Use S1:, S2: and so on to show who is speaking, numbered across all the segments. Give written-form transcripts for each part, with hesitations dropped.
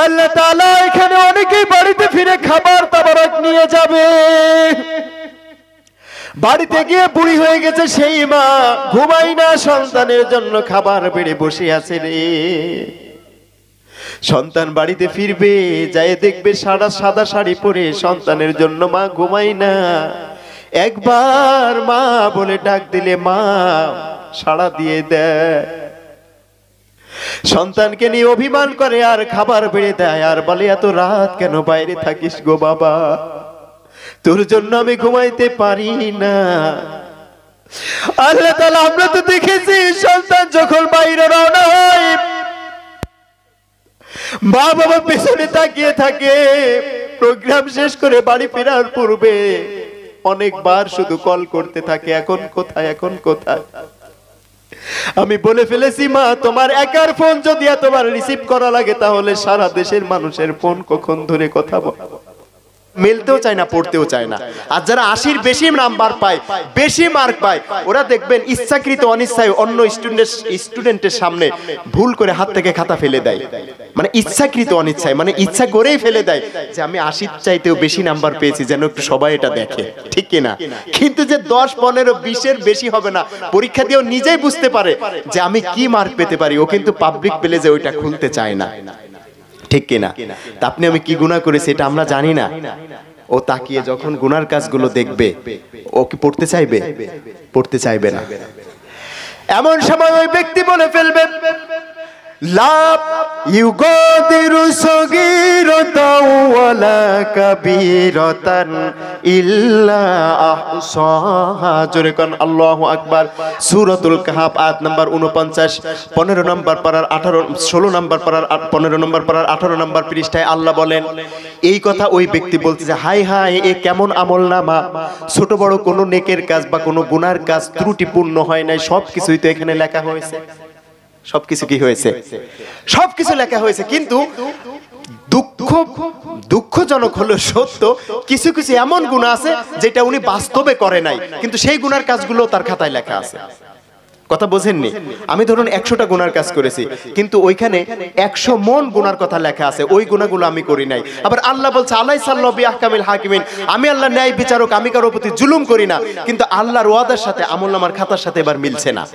S1: আল্লাহ তাআলা এখানে অনেকেই বাড়িতে ফিরে খাবার তাবারক নিয়ে যাবে। বাড়িতে গিয়ে বুড়ি হয়ে গেছে সেই মা, ঘুমাই না, সন্তানের জন্য খাবার বেড়ে বসে আছে রে। সন্তান বাড়িতে ফিরবে, যায় দেখবে সাদা শাড়ি পরে সন্তানের জন্য মা ঘুমাই না। একবার মা বলে ডাক দিলে মা সাড়া দিয়ে দেয়। সন্তানকে নিয়ে অভিমান করে আর খাবার বেড়ে দেয়, আর বলে এত রাত কেন বাইরে থাকিস গো বাবা, তোর জন্য আমি ঘুমাইতে পারি না। আল্লাহ তাআলা, আমরা তো দেখেছি সন্তান যখন বাইরে রওনা হয় মা বাবা পেছনে তাকিয়ে থাকে। প্রোগ্রাম শেষ করে বাড়ি ফেরার পূর্বে অনেকবার শুধু কল করতে থাকে, এখন কোথায়, এখন কোথায়। আমি বলে ফেলেছি মা, তোমার একার ফোন যদি এতবার রিসিভ করা লাগে তাহলে সারা দেশের মানুষের ফোন কখন ধরে কথা বলে। মেলতেও চায় না, পড়তেও চায় না। আর যারা 80-র বেশি নাম্বার পায়, বেশি মার্ক পায়, ওরা দেখবেন ইচ্ছাকৃত অনিচ্ছায় অন্য স্টুডেন্টের সামনে ভুল করে হাত থেকে খাতা ফেলে দেয়। মানে ইচ্ছাকৃত অনিচ্ছায়, মানে ইচ্ছা করেই ফেলে দেয় যে আমি 80-র চাইতেও বেশি নাম্বার পেয়েছি, যেন একটু সবাই এটা দেখে, ঠিক কিনা? কিন্তু যে 10, 15, 20-এর বেশি হবে না, পরীক্ষা দিয়েও নিজেই বুঝতে পারে যে আমি কি মার্ক পেতে পারি, ও কিন্তু পাবলিক পেলে যে ওইটা খুলতে চায় না, ঠিক কিনা? তা আপনি আমি কি গুনাহ করেছি এটা আমরা জানি না। ও তাকিয়ে যখন গুনার কাজগুলো দেখবে, ও কি পড়তে চাইবে? পড়তে চাইবে না। এমন সময় ওই ব্যক্তি বলে ফেলবে, লা ইউগাদিরু সগীরাতাও ওয়ালা কাবীরাতান ইল্লা আহসাহা। জোরে কোন আল্লাহু আকবার। সূরাতুল কাহফ আয়াত নাম্বার 49, 15 নম্বর পারার 16 নম্বর পারার 15 নম্বর পারার 18 নম্বর পৃষ্ঠায় আল্লাহ বলেন, এই কথা ওই ব্যক্তি বলছে যে হায় হায়, এ কেমন আমলনামা, ছোট বড় কোনো নেকের কাজ বা কোনো গুনার কাজ ত্রুটিপূর্ণ হয় নাই, সবকিছুই তো এখানে লেখা হয়েছে। সবকিছু কি হয়েছে? সবকিছু লেখা হয়েছে। কিন্তু দুঃখজনক হলো সত্য, কিছু কিছু এমন গুনাহ আছে যেটা উনি বাস্তবে করে নাই, কিন্তু সেই গুনার কাজগুলো তার খাতায় লেখা আছে। কথা বোঝেননি? আমি ধরুন 100টা গুনার কাজ করেছি, কিন্তু ওইখানে 100 মন গুনার কথা লেখা আছে, ওই গুনাহগুলো আমি করি নাই। আবার আল্লাহ বলছে আলাইসাল্লাহু বিআহকামিল হাকিমিন, আমি আল্লাহ ন্যায় বিচারক, আমি কারো প্রতি জুলুম করি না। কিন্তু আল্লাহর ওয়াদার সাথে আমলনামার খাতার সাথে এবার মিলছে না।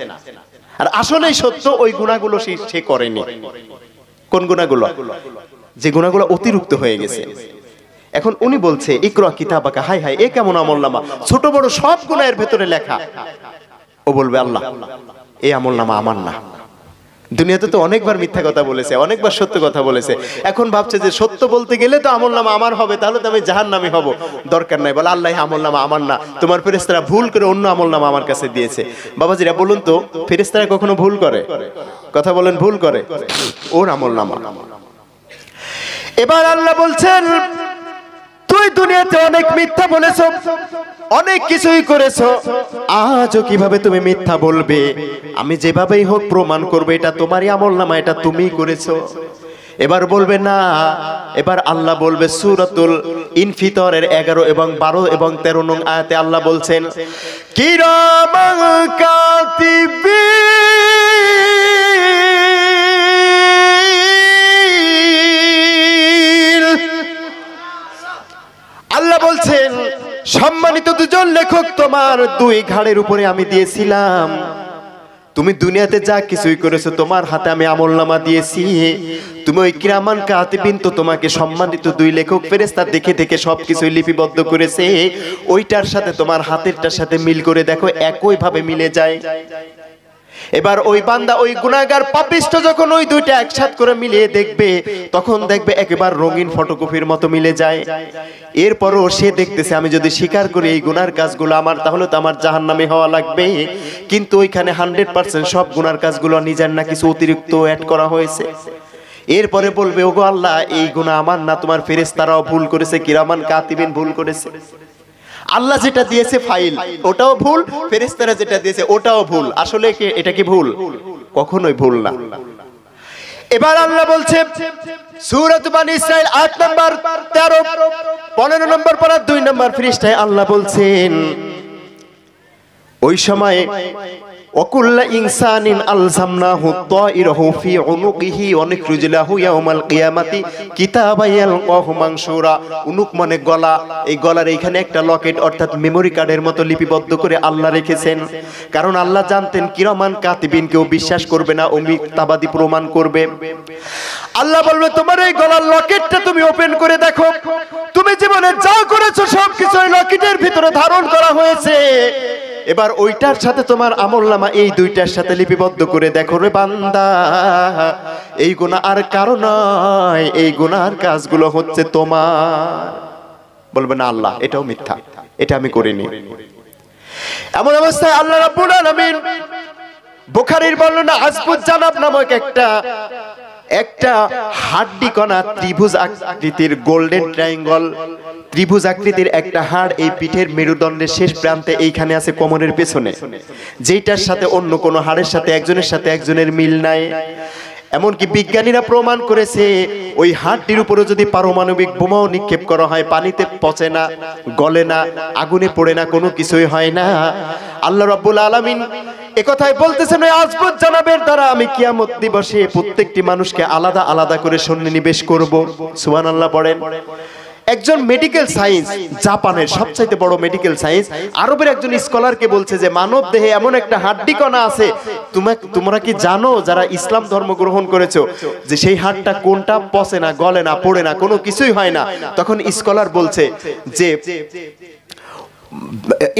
S1: আর আসলেই সত্য, ওই গুনাহগুলো সে করেনি। কোন গুনাহগুলো? যে গুনাহগুলো অতিরিক্ত হয়ে গেছে। এখন উনি বলছে ইকরা কিতাবাকা, হায় হায়, এ কেমন আমলনামা, ছোট বড় সব গুনাহের ভেতরে লেখা। ও বলবে আল্লাহ, এই আমলনামা আমার না। দুনিয়াতে তো অনেকবার মিথ্যা কথা বলেছে, অনেকবার সত্য কথা বলেছে। এখন ভাবছে যে সত্য বলতে গেলে তো আমলনামা আমার হবে, তাহলে তো আমি জাহান্নামী হব। দরকার নাই, বলে আল্লাহ আমলনামা আমার না, তোমার ফেরেশতারা ভুল করে অন্য আমলনামা আমার কাছে দিয়েছে। বাবাজিরা বলুন তো, ফেরেশতারা কখনো ভুল করে? কথা বলেন, ভুল করে? ওর আমলনামা। এবার আল্লাহ বলছেন, তুই দুনিয়াতে অনেক মিথ্যা বলেছো, অনেক কিছুই করেছো, আজও কিভাবে তুমি মিথ্যা বলবে? আমি যেভাবেই হোক প্রমাণ করবে এটা তোমারই আমলনামা, এটা তুমিই করেছো। এবার বলবে না। এবার আল্লাহ বলবে, সূরাতুল ইনফিতরের 11 এবং 12 এবং 13 নং আয়াতে আল্লাহ বলছেন, কিরামান কাতিবিন। আল্লাহ বলছেন, সম্মানিত দুজন লেখক তোমার 2 ঘাড়ের উপরে আমি দিয়েছিলাম। তুমি দুনিয়াতে যা কিছুই করেছো তোমার হাতে আমি আমলনামা দিয়েছি। তুমি ওই কিরামান কাতিবিন, তো তোমাকে সম্মানিত 2 লেখক ফেরেশতা দেখে দেখে সবকিছু লিপিবদ্ধ করেছে। ওইটার সাথে তোমার হাতেরটার সাথে মিল করে দেখো, একই ভাবে মিলে যায়। এবার ওই বান্দা, ওই গুনাহগার পাপিষ্ঠ যখন ওই দুইটা একসাথে করে মিলিয়ে দেখবে, তখন দেখবে একেবারে রঙিন ফটোকপির মতো মিলে যায়। এরপরও সে দেখতেছে আমি যদি স্বীকার করি এই গুনার কাজগুলো আমার, তাহলে তো আমার জাহান্নামী হওয়া লাগবে। কিন্তু ওইখানে 100% সব গুনার কাজগুলো নিজের না কিছু অতিরিক্ত অ্যাড করা হয়েছে। এরপরে বলবে, ওগো আল্লাহ, এই গুনাহ আমার না, তোমার ফেরেশতারাও ভুল করেছে, কিরামান কাতিবিন ভুল করেছে। আল্লাহ যেটা দিয়েছে ফাইল, ওটাও ভুল, ফেরেশতারা যেটা দিয়েছে ওটাও ভুল। আসলে এটা কি ভুল? কখনোই ভুল না। এবার আল্লাহ বলছে সূরা বানী ইসরাঈল আয়াত নাম্বার 13, 15 নম্বর পারা 2 নম্বর পৃষ্ঠায় আল্লাহ বলছেন, ওই সময় ওয়াকুল্লা ইনসানিন আলজামনাহু তাইরাহু ফি উনুকিহি ওয়া নুখরিজু লাহু ইয়াওমাল কিয়ামাতি কিতাবান ইয়ালকাহু মানশুরা। উনুক মানে গলা, এই গলার এইখানে একটা লকেট অর্থাৎ মেমরি কার্ডের মতো লিপিবদ্ধ করে আল্লাহ রেখেছেন। কারণ আল্লাহ জানতেন কিরামান কাতিবিন কেউ বিশ্বাস করবে না, ও মিথ্যাবাদী প্রমাণ করবে। আল্লাহ বলবে তোমার এই গলার লকেটটা তুমি ওপেন করে দেখো, তুমি জীবনে যা করেছো সবকিছু ওই লকেটের ভিতরে ধারণ করা হয়েছে। এবার ওইটার সাথে তোমার আমলনামা এই দুইটার সাথে লিপিবদ্ধ করে দেখো রে বান্দা, এই গুনাহ আর কারো নয়, এই গুনাহর কাজগুলো হচ্ছে তোমার। বলবে না আল্লাহ এটাও মিথ্যা, এটা আমি করিনি। এমন অবস্থায় আল্লাহ রাব্বুল আলামিন বুখারীর বর্ণনা আজবুজ জানাব নামক একটা হাড্ডি কণা ত্রিভুজ আকৃতির গোল্ডেন ট্রায়াঙ্গল, ত্রিভুজ আকৃতির একটা হাড় এই পিঠের মেরুদণ্ডের শেষ প্রান্তে এইখানে আছে কোমরের পেছনে, যেটার সাথে অন্য কোনো হাড়ের সাথে একজনের মিল নাই। এমনকি বিজ্ঞানীরা প্রমাণ করেছে ওই হাড়টির উপরে যদি পারমাণবিক বোমাও নিক্ষেপ করা হয় পানিতে পচে না, গলে না, আগুনে পড়ে না, কোনো কিছুই হয় না। আল্লাহ রাব্বুল আলামিন একথাই বলতেছেন ওই আজবুজ জানাবের দ্বারা আমি কিয়ামত দিবসে প্রত্যেকটি মানুষকে আলাদা আলাদা করে সন্নিবেশ করব। সুবহানাল্লাহ পড়েন। একজন মেডিকেল সায়েন্স, জাপানের সবচাইতে বড় মেডিকেল সায়েন্স, আরবের একজন স্কলারকে বলছে যে মানব দেহে এমন একটা হাড্ডি কণা আছে, তোমরা কি জানো যারা ইসলাম ধর্ম গ্রহণ করেছো যে সেই হাড়টা কোনটা পচে না, গলে না, পড়ে না, কোনো কিছুই হয় না। তখন স্কলার বলছে যে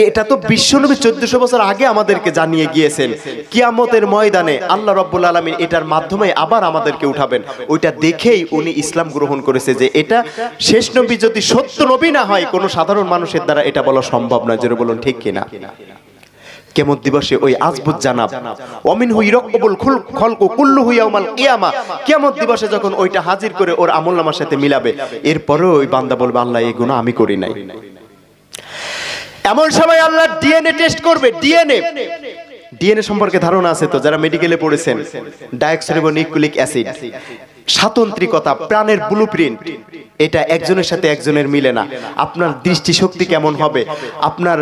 S1: এটা তো বিশ্বনবী 1400 বছর আগে আমাদেরকে জানিয়ে গিয়েছেন, কিয়ামতের ময়দানে আল্লাহ রাব্বুল আলামিন এটার মাধ্যমে আবার আমাদেরকে উঠাবেন। ওইটা দেখেই উনি ইসলাম গ্রহণ করেছে যে এটা শেষ নবী যদি সত্য নবী না হয় কোনো সাধারণ মানুষের দ্বারা এটা বলা সম্ভব নয়। জোরে বলুন ঠিক কিনা। কিয়ামত দিবসে ওই আজবুজ জানাব ওয়ামিনহু ইরাক্কাবুল খালকু কুল্লুহু ইয়াউমাল কিয়ামা, কিয়ামত দিবসে যখন ওইটা হাজির করে ওর আমলনামার সাথে মিলাবে, এরপরেও ওই বান্দা বলবে আল্লাহ এই গুনাহ আমি করি নাই। এমন সময় আল্লাহ ডিএনএ টেস্ট করবে। ডিএনএ সম্পর্কে ধারণা আছে তো যারা মেডিকেলে পড়েছেন, ডাইঅক্সিরিবোনিউক্লিক অ্যাসিড, স্বাতন্ত্রিকতা, প্রাণের ব্লুপ্রিন্ট, এটা একজনের সাথে একজনের মিলে না। আপনার দৃষ্টিশক্তি কেমন হবে, আপনার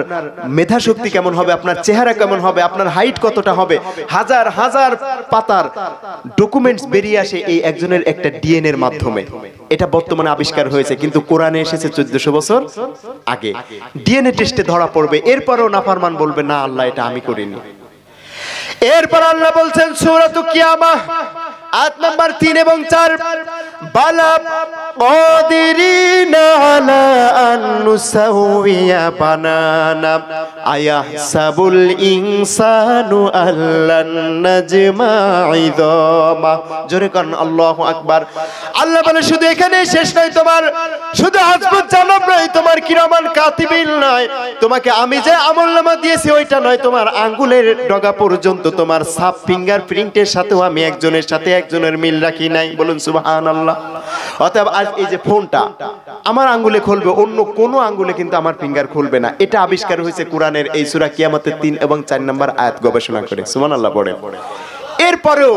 S1: মেধা শক্তি কেমন হবে, আপনার চেহারা কেমন হবে, আপনার হাইট কতটা হবে, হাজার হাজার পাতার ডকুমেন্টস বেরিয়ে আসে এই একজনের একটা ডিএনএ এর মাধ্যমে। এটা বর্তমানে আবিষ্কার হয়েছে, কিন্তু কোরআনে এসেছে 1400 বছর আগে। ডিএনএ টেস্টে ধরা পড়বে, এরপরও নাফরমান বলবে না আল্লাহ এটা আমি করিনি। এরপর আল্লাহ বলছেন সূরাতু কিয়ামাহ আয়াত নাম্বার 3 এবং 4, বালা কাদিরিনা আলা আন নুসাউইয়া বানানা আয়াহসাবুল ইনসানু আল্লান নাজমা ইযামা। জোরে কান আল্লাহু আকবার। আল্লাহ বলে শুধু এখানে শেষ নয়, তোমার শুধু আজবুজ জানাব নয়, তোমার কিরামান কাতিবিন নয়, তোমাকে আমি যে আমলনামা দিয়েছি ওইটা নয়, তোমার আঙ্গুলের ডগা পর্যন্ত তোমার সাব ফিঙ্গারপ্রিন্টের সাথেও আমি একজনের সাথে একজনের মিল রাখি নাই। বলুন সুবহানাল্লাহ। অতএব আজ এই যে ফোনটা আমার আঙ্গুলে খুলবে, অন্য কোনো আঙ্গুলে কিন্তু আমার ফিঙ্গার খুলবে না। এটা আবিষ্কার হয়েছে কোরআনের এই সূরা কিয়ামতের 3 এবং 4 নম্বর আয়াত গবেষণা করে। সুবহানাল্লাহ পড়ে। এরপরেও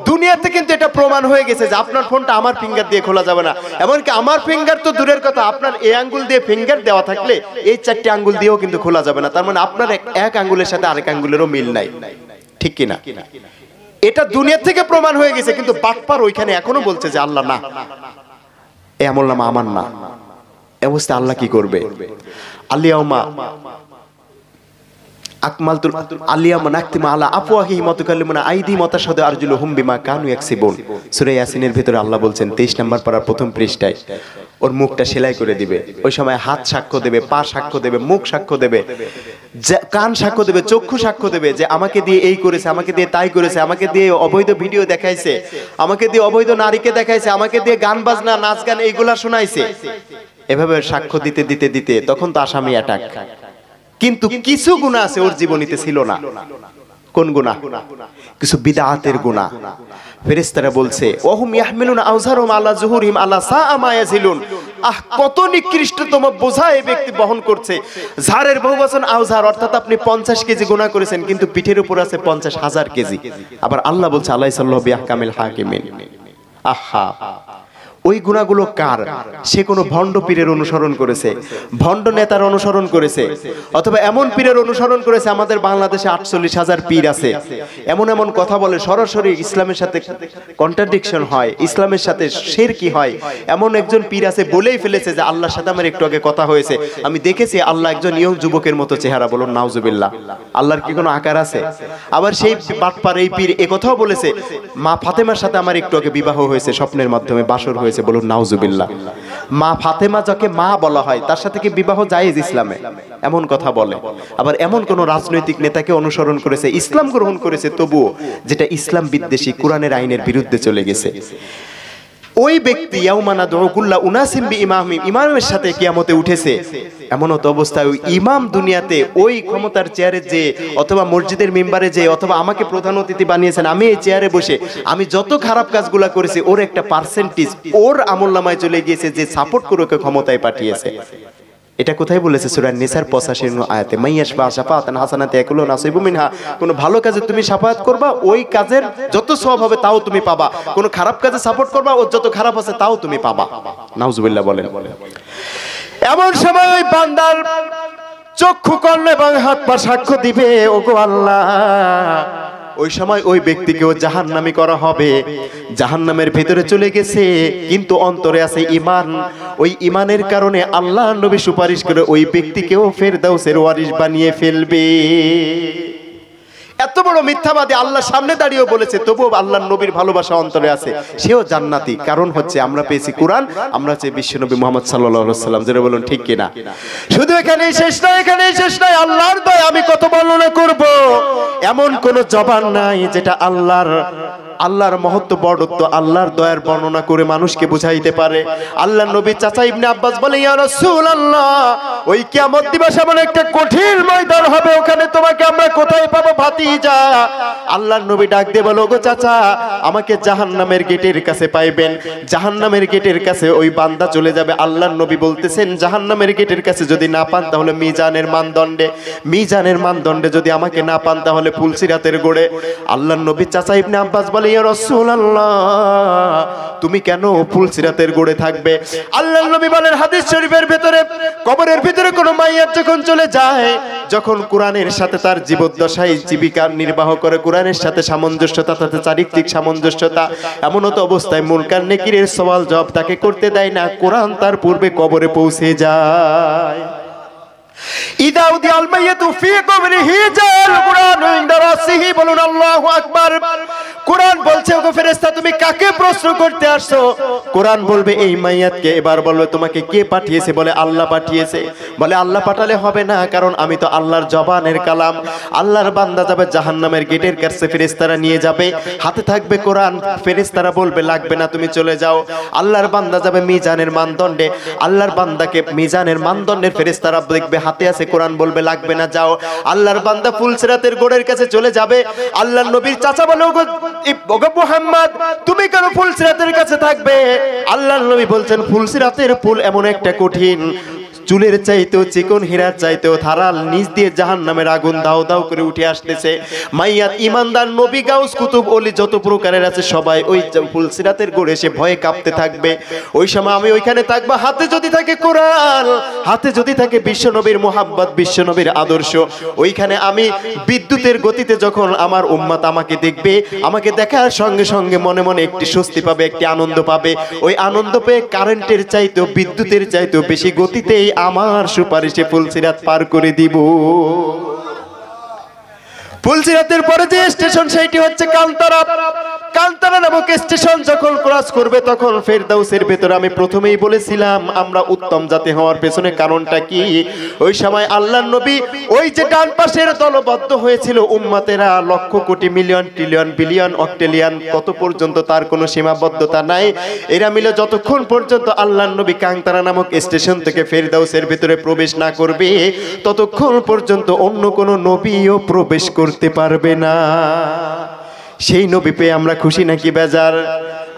S1: দুনিয়াতে কিন্তু এটা প্রমাণ হয়ে গেছে যে আপনার ফোনটা আমার ফিঙ্গার দিয়ে খোলা যাবে না। এমনকি আমার ফিঙ্গার তো দূরের কথা, আপনার এই আঙ্গুল দিয়ে ফিঙ্গার দেওয়া থাকলে এই 4টি আঙ্গুল দিয়েও কিন্তু খোলা যাবে না। তার মানে আপনার এক আঙ্গুলের সাথে আরেক আঙ্গুলেরও মিল নাই, ঠিক কিনা? এটা দুনিয়া থেকে প্রমাণ হয়ে গেছে, কিন্তু বাটপার ওইখানে এখনো বলছে যে আল্লাহ না, এই আমলনামা আমার না। এই অবস্থায় আল্লাহ কি করবে? আলিয়াউমা আকমালতুল আলিয়ামা নাকতিমা আলা আফওয়াহিহিম ওয়া তুকাল্লিমুনা আইদিহিম ওয়া তাশহাদু আরজুলুহুম বিমা কানু ইয়াকসিবুন। সূরা ইয়াসিনের ভিতরে আল্লাহ বলছেন 23 নম্বর পারার প্রথম পৃষ্ঠায়, ওর মুখটা সেলাই করে দিবে। ওই সময় হাত সাক্ষ্য দেবে, পা সাক্ষ্য দেবে, মুখ সাক্ষ্য দেবে, কান সাক্ষ্য দেবে, চক্ষু সাক্ষ্য দেবে যে আমাকে দিয়ে এই করেছে, আমাকে দিয়ে তাই করেছে, আমাকে দিয়ে অবৈধ ভিডিও দেখাইছে, আমাকে দিয়ে অবৈধ নারীকে দেখাইছে, আমাকে দিয়ে গান বাজনা নাচ গান এইগুলা শোনাইছে। এভাবে সাক্ষ্য দিতে দিতে দিতে তখন তো আসামি অ্যাটাক। কিন্তু কিছু গুনাহ আছে ওর জীবনীতে ছিল না। কোন গুনাহ? কিছু বিদআতের গুনাহ। ফেরেশতারা বলছে ওহুম ইয়াহমিলুনা আওজারহুম আলা যুহুরিহিম আলা সাআ মা ইয়াজিলুন। কত নিকৃষ্টতম বোঝা এই ব্যক্তি বহন করছে। ঝাড়ের বহুবচন আওজার, অর্থাৎ আপনি 50 কেজি গুনাহ করেছেন, কিন্তু পিঠের উপর আছে 50,000 কেজি। আবার আল্লাহ বলছে আলাইসাল্লাহু বিআহকামিল হাকিমিন। আহা, ওই গুণাগুলো কার? সে কোনো ভণ্ড পীরের অনুসরণ করেছে, ভণ্ড নেতার অনুসরণ করেছে, অথবা এমন পীরের অনুসরণ করেছে। আমাদের বাংলাদেশে 48,000 পীর আছে, এমন এমন কথা বলে সরাসরি ইসলামের সাথে কন্ট্রাডিকশন হয়, ইসলামের সাথে শিরকি হয়। এমন একজন পীর আছে, বলেই ফেলেছে যে আল্লাহর সাথে আমার একটু আগে কথা হয়েছে, আমি দেখেছি আল্লাহ একজন ইয়ং যুবকের মতো চেহারা। বলুন নাউজুবিল্লাহ, আল্লাহর কি কোনো আকার আছে? আবার সেই বাটপার এই পীর একথাও বলেছে, মা ফাতেমার সাথে আমার একটু আগে বিবাহ হয়েছে, স্বপ্নের মাধ্যমে বাসর হয়েছে। বলুন নাউজুবিল্লাহ। মা ফাতেমা যাকে মা বলা হয়, তার সাথে কি বিবাহ জায়েজ ইসলামে? এমন কথা বলে। আবার এমন কোন রাজনৈতিক নেতাকে অনুসরণ করেছে, ইসলাম গ্রহণ করেছে তবুও, যেটা ইসলাম বিদ্বেষী, কোরআনের আইনের বিরুদ্ধে চলে গেছে। ওই ব্যক্তি ইমামের সাথে কিয়ামতে উঠেছে। এমন তো অবস্থায় ওই ইমাম দুনিয়াতে ওই ক্ষমতার চেয়ারে যে, অথবা মসজিদের মিম্বারে যে, অথবা আমাকে প্রধান অতিথি বানিয়েছেন, আমি এই চেয়ারে বসে আমি যত খারাপ কাজগুলা করেছি, ওর একটা পার্সেন্টেজ ওর আমলনামায় চলে গিয়েছে, যে সাপোর্ট করে ওকে ক্ষমতায় পাঠিয়েছে। এটা কোথায় বলেছে? সূরা নিসার 85 আয়াতে, মাইয়াশফা শাফাআতান হাসানাতান ইয়াকুলু নাসিবু মিনহা। কোন ভালো কাজে তুমি শাফাআত করবা, ওই কাজের যত সওয়াব হবে তাও তুমি পাবা। কোন খারাপ কাজে সাপোর্ট করবা, ওর যত খারাপ আছে তাও তুমি পাবা। নাউজুবিল্লাহ বলেন। এমন সময় ওই বান্দার চক্ষু কর্ণ এবং হাত পা সাক্ষ্য দিবে, ওগো আল্লাহ, ওই সময় ওই ব্যক্তিকেও জাহান্নামী করা হবে। জাহান্নামের ভিতরে চলে গেছে, কিন্তু অন্তরে আছে ঈমান। ওই ঈমানের কারণে আল্লাহর নবী সুপারিশ করে ওই ব্যক্তিকেও ফেরদাউসের ওয়ারিশ বানিয়ে ফেলবে। এত বড় মিথ্যাবাদী আল্লাহর সামনে দাঁড়িয়েও বলেছে, তবুও আল্লাহর নবীর ভালোবাসা অন্তরে আছে, সেও জান্নাতি। কারণ হচ্ছে আমরা পেয়েছি কোরআন, আমরা হচ্ছে বিশ্বনবী মুহাম্মদ সাল্লাল্লাহু আলাইহি ওয়াসাল্লাম। যারা বলুন ঠিক কিনা? শুধু এখানেই শেষ নয়, এখানেই শেষ নয়। আল্লাহর দয়া আমি কত বর্ণনা করব, এমন কোন জবান নাই যেটা আল্লাহর মহত্ব, বড়ত্ব, আল্লাহর দয়ার বর্ণনা করে মানুষকে বুঝাইতে পারে। আল্লাহর নবী চাচা ইবনে আব্বাস বলে, ইয়া রাসূলুল্লাহ, ওই কিয়ামত দিবস এমন একটা কঠিন ময়দান হবে, ওখানে তোমাকে আমরা কোথায় পাবো ভাতিজা? আল্লাহর নবী ডাক দিয়ে বলো, গো চাচা, আমাকে জাহান্নামের গেটের কাছে পাইবেন। জাহান্নামের গেটের কাছে ওই বান্দা চলে যাবে। আল্লাহর নবী বলতেছেন, জাহান্নামের গেটের কাছে যদি না পান তাহলে মিজানের মানদণ্ডে যদি আমাকে না পান তাহলে পুলসিরাতের গোড়ে। আল্লাহর নবী চাচা ইবনে আব্বাস বলে, ইয়া রাসূলুল্লাহ, তুমি কেন পুলসিরাতের গোড়ে থাকবে? আল্লাহর নবী বলেন হাদিস শরীফের ভিতরে, কবরের ভিতরে কোনো মাইয়াত যখন চলে যায়, যখন কোরআনের সাথে তার জীবদ্দশায় জীবিকা নির্বাহ করে, কোরআনের সাথে সামঞ্জস্যতা, তাতে চারিত্রিক সামঞ্জস্যতা, এমনতো অবস্থায় মুনকার নেকিরের সওয়াল জবাব তাকে করতে দেয় না, কোরআন তার পূর্বে কবরে পৌঁছে যায়। ইদা উদিয়াল মাইয়াতু ফি কবরিহি জাল কুরআন ইনদা রাসিহি। বলুন আল্লাহু আকবার। কোরআন বলছে, ওগো ফেরেশতা, তুমি কাকে প্রশ্ন করতে আসছো? কোরআন বলবে এই মাইয়াতকে। এবার বলবে, তোমাকে কে পাঠিয়েছে? বলে আল্লাহ পাঠিয়েছে। বলে আল্লাহ পাঠালে হবে না, কারণ আমি তো আল্লাহর জবানের কালাম। আল্লাহর বান্দা যাবে জাহান্নামের গেটের কাছে, ফেরেশতারা নিয়ে যাবে, হাতে থাকবে কোরআন। ফেরেশতারা বলবে লাগবে না, তুমি চলে যাও। আল্লাহর বান্দা যাবে মিজানের মানদণ্ডে, আল্লাহর বান্দাকে মিজানের মানদণ্ডের ফেরেশতারা দেখবে হাতে আছে কোরআন, বলবে লাগবে না, যাও। আল্লাহর বান্দা ফুলসিরাতের গোড়ের কাছে চলে যাবে। আল্লাহর নবীর চাচা বলে, ওগো মুহাম্মদ, তুমি কেন ফুলসিরাতের কাছে থাকবে? আল্লাহর নবী বলছেন, ফুলসিরাতের পুল এমন একটা কঠিন, চুলের চাইতেও চিকন, হীরার চাইতেও ধারাল, নিচ দিয়ে জাহান্নামের আগুন দাও দাও করে উঠে আসতেছে। মাইয়াত, ইমানদার, নবী, গাউস, কুতুব, ওলি যত প্রকারের আছে সবাই ওই ফুলসিরাতের গোড়ে এসে ভয়ে কাঁপতে থাকবে। ওই সময় আমি ওইখানে থাকবো, হাতে যদি থাকে কোরআন, হাতে যদি থাকে বিশ্বনবীর মুহাব্বত, বিশ্বনবীর আদর্শ, ওইখানে আমি বিদ্যুতের গতিতে যখন আমার উম্মত আমাকে দেখবে, আমাকে দেখার সঙ্গে সঙ্গে মনে মনে একটি স্বস্তি পাবে, একটি আনন্দ পাবে। ওই আনন্দ পেয়ে কারেন্টের চাইতেও, বিদ্যুতের চাইতেও বেশি গতিতেই আমার সুপারিশে ফুলসিরাত পার করে দিব। ফুলসিরাতের পরে যে স্টেশন, সেইটি হচ্ছে কান্তারা। কান্তারা নামক স্টেশন যখন ক্রস করবে, তখন ফেরদাউসের ভেতরে, আমি প্রথমেই বলেছিলাম আমরা উত্তম জাতি হওয়ার পেছনে কারণটা কি? ওই সময় আল্লাহর নবী, ওই যে ডান পাশের দলবদ্ধ হয়েছিল উম্মতেরা, lakh crore, million, trillion, billion, অক্টেলিয়ন, কত পর্যন্ত তার কোনো সীমাবদ্ধতা নাই। এরা মিলে যতক্ষণ পর্যন্ত আল্লাহর নবী কান্তারা নামক স্টেশন থেকে ফেরদাউসের ভেতরে প্রবেশ না করবে, ততক্ষণ পর্যন্ত অন্য কোনো নবীও প্রবেশ করতে পারবে না। সেই নবী পেয়ে আমরা খুশি নাকি বেজার?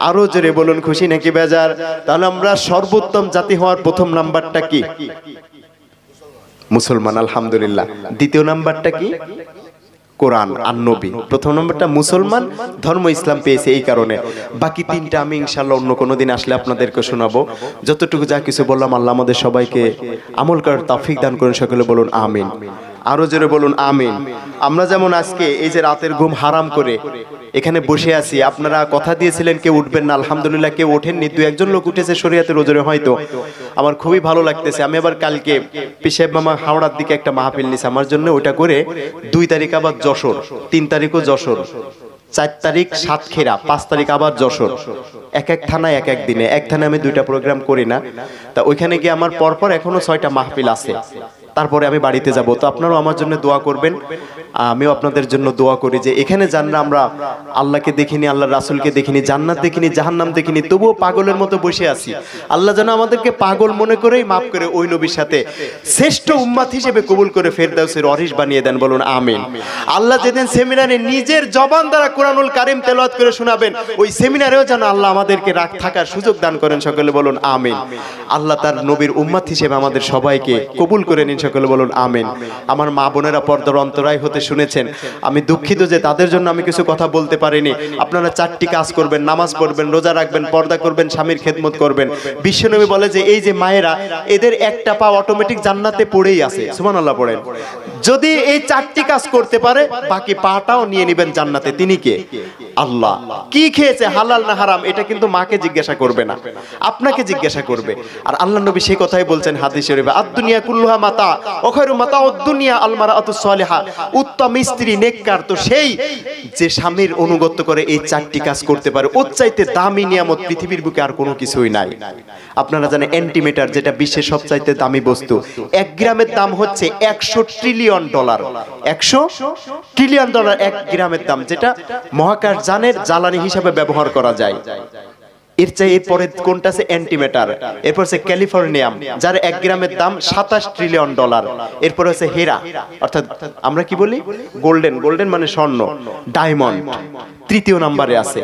S1: আরো জোরে বলুন, খুশি নাকি বেজার? তাহলে আমরা সর্বোত্তম জাতি হওয়ার প্রথম নাম্বারটা কি? মুসলমান, আলহামদুলিল্লাহ। দ্বিতীয় নাম্বারটা কি? কোরআন আর নবী। প্রথম নম্বরটা মুসলমান, ধর্ম ইসলাম পেয়েছে এই কারণে। বাকি তিনটা আমি ইনশাআল্লাহ অন্য কোনো দিন আসলে আপনাদেরকে শোনাবো। যতটুকু যা কিছু বললাম আল্লাহ আমাদের সবাইকে আমল করার তৌফিক দান করেন, সকলে বলুন আমিন। আরো জোরে বলুন আমিন। আমরা যেমন আজকে এই যে রাতের ঘুম হারাম করে এখানে বসে আছি, আপনারা কথা দিয়েছিলেন কেউ উঠবেন না, আলহামদুলিল্লাহ কেউ ওঠেননি, দু একজন লোক উঠেছে শরীয়তের ওজরে, হয়তো আমার খুবই ভালো লাগতেছে। আমি আবার কালকে পিসাব মামা হাওড়ার দিকে একটা মাহফিল নিছে আমার জন্য, ওইটা করে 2 তারিখ আবার যশোর, 3 তারিখও যশোর, 4 তারিখ সাতক্ষীরা, 5 তারিখ আবার যশোর। এক এক থানায় এক এক দিনে, এক থানায় আমি 2টা প্রোগ্রাম করি না, তা ওইখানে গিয়ে আমার পরপর এখনো 6টা মাহফিল আছে, তারপরে আমি বাড়িতে যাব। তো আপনারাও আমার জন্য দোয়া করবেন, আমিও আপনাদের জন্য দোয়া করি যে এখানে জানরা আমরা আল্লাহকে দেখিনি, আল্লাহর রাসূলকে দেখিনি, জান্নাত দেখিনি, জাহান্নাম দেখিনি, তবুও পাগলের মতো বসে আছি। আল্লাহ যেন আমাদেরকে পাগল মনে করেই মাফ করে ওই নবীর সাথে শ্রেষ্ঠ উম্মত হিসেবে কবুল করে ফেরদাউসের ওয়ারিস বানিয়ে দেন, বলুন আমিন। আল্লাহ যেদিন সেমিনারে নিজের জবান দ্বারা কোরআনুল কারীম তেলাওয়াত করে শোনাবেন, ওই সেমিনারেও যেন আল্লাহ আমাদেরকে থাকার সুযোগ দান করেন, সকলে বলুন আমিন। আল্লাহ তার নবীর উম্মত হিসেবে আমাদের সবাইকে কবুল করে নিন, সকলে বলুন আমিন। আমার মা বোনেরা পর্দার অন্তরায় হতে শুনেছেন, আমি দুঃখিত যে তাদের জন্য আমি কিছু কথা বলতে পারিনি। আপনারা 4টি কাজ করবেন, নামাজ পড়বেন, রোজা রাখবেন, পর্দা করবেন, স্বামীর খেদমত করবেন। বিশ্বনবী বলে যে এই যে মায়েরা, এদের একটা পা অটোমেটিক জান্নাতে পড়েই আছে, সুবহানাল্লাহ পড়েন। যদি এই 4টি কাজ করতে পারে, বাকি পাটাও নিয়ে নেবেন জান্নাতে। তিনি কে? আল্লাহ। কি খেয়েছে, হালাল না হারাম, এটা কিন্তু মাকে জিজ্ঞাসা করবে না, আপনাকে জিজ্ঞাসা করবে। আর আল্লাহ নবী সেই কথাই বলছেন হাদিস শরীফে, আদ-দুনিয়া কুল্লুহা মাতা ওয়া খায়রু মাতাউদ দুনিয়া আল মারাআতুস সালিহা। উত্তম স্ত্রী নেককার তো সেই যে স্বামীর অনুগত করে এই 4টি কাজ করতে পারে। ওর চাইতে দামি নিয়ামত পৃথিবীর বুকে আর কোনো কিছুই নাই। আপনারা জানেন অ্যান্টিমিটার, যেটা বিশ্বের সবচাইতে দামি বস্তু, 1 গ্রামের দাম হচ্ছে $100 ট্রিলিয়ন। $100 ট্রিলিয়ন 1 গ্রামের দাম, যেটা মহাকাশ যানের জ্বালানি হিসেবে ব্যবহার করা যায়। এর চাই এরপরে কোনটা আছে? অ্যান্টিমেটার। এরপর আছে ক্যালিফোর্নিয়াম, যার 1 গ্রামের দাম $27 ট্রিলিয়ন। এরপর আছে হীরা, অর্থাৎ আমরা কি বলি গোল্ডেন, গোল্ডেন মানে স্বর্ণ, ডায়মন্ড 3য় নম্বরে আছে।